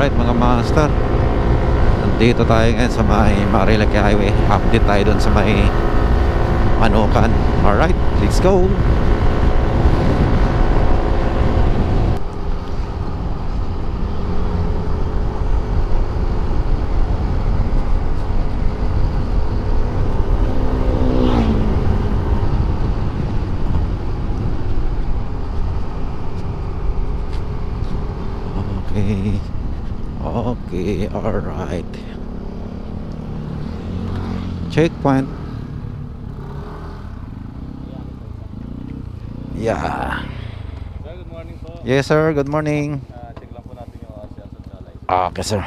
Alright mga master, nandito tayo ngayon sa may Marilaki Highway. Update tayo dun sa may Manukan. Alright, let's go. Okay, alright. Checkpoint. Yeah. Sir, good morning po. Yes sir, good morning. Check lang po natin yung sales at license. Okay sir.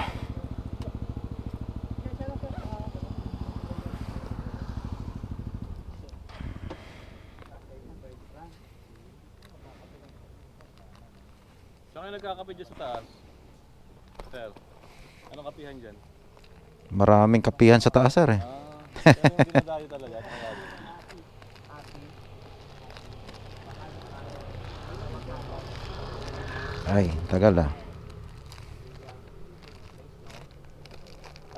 Saan kayo nagkakape dyan sa taas? Sir, anong kapihan dyan? Maraming kapihan sa taas sir eh. Pero dinadayo talaga. Ay, tagal ah.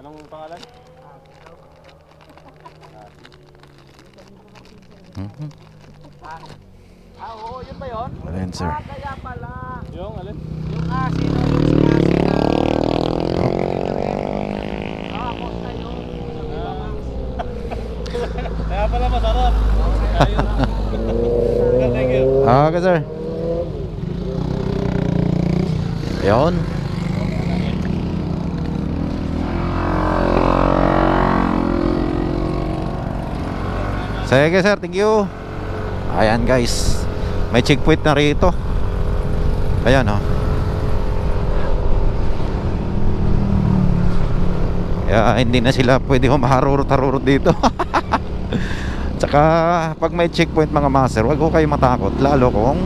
Anong pangalan? Mhm. Oo, yun ba yun? Ayan sir. Kaya pala. Yung alin? Yung sino yung sinasina. Ako sa'yo. Kaya pala masarap. Ayun. Thank you. Okay sir. Ayun. Sige sir, thank you. Ayan guys, may checkpoint na rito. Ayan oh. Kaya hindi na sila pwede humaharurot-harurot dito. Tsaka pag may checkpoint mga master, wag ko kayo matakot. Lalo kung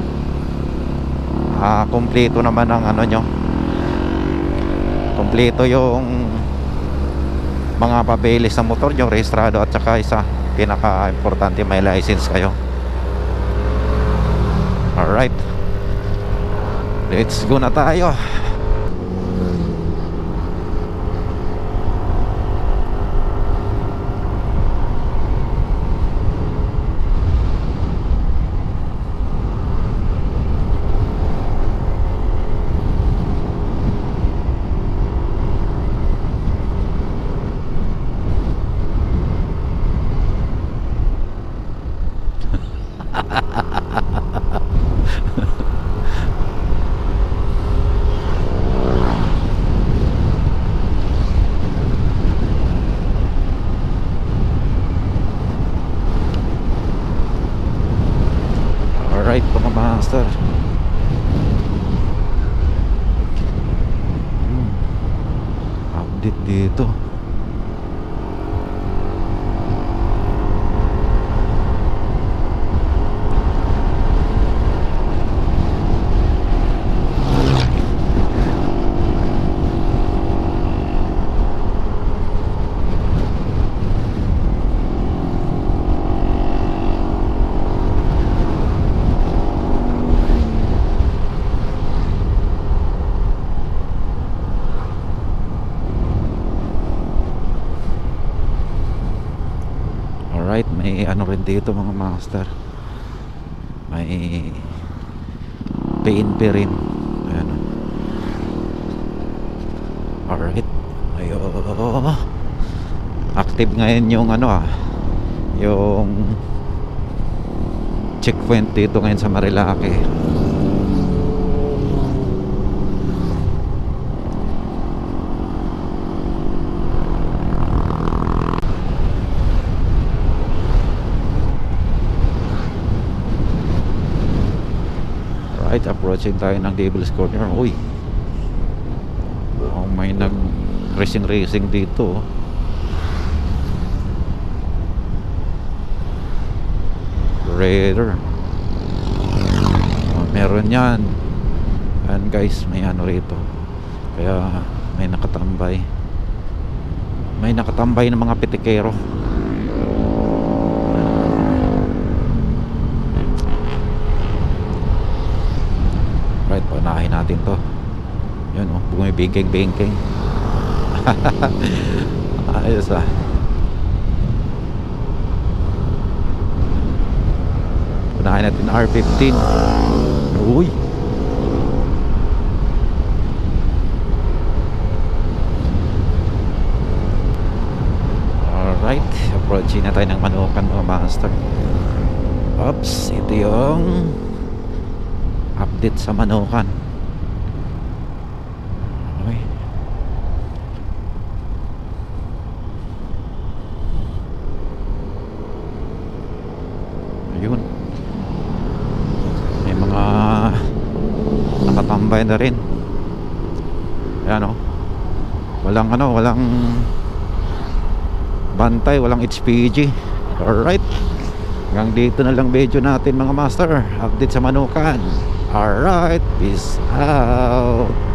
kumpleto naman ang ano nyo, kumpleto yung mga papeles sa motor nyo, rehistrado, at saka isa pinaka-importante, may license kayo. Alright, let's go na tayo. Alright mga master. Update dito. Alright, may ano rin dito mga master, may PNP rin. Ayan. Alright, ayo, active ngayon yung ano yung checkpoint dito ngayon sa Marilaki. Right, approaching tayo ng Devil's Corner. Uy, may nag racing dito. Raider. Meron yan. And guys, may ano rito. Kaya may nakatambay. May nakatambay ng mga pitikero. Right, paunahin natin to. Yun oh, bumibingking-bingking. Ayos ah. Unahin natin R15. Uy. Alright, approaching na tayo ng Manukan mga master. Oops, ito yung update sa Manukan. Okay. Ayun. May mga nakatambay na rin. Ayan o. Walang walang bantay, walang HPG. Alright. Hanggang dito na lang video natin mga master. Update sa Manukan. Alright. Peace out.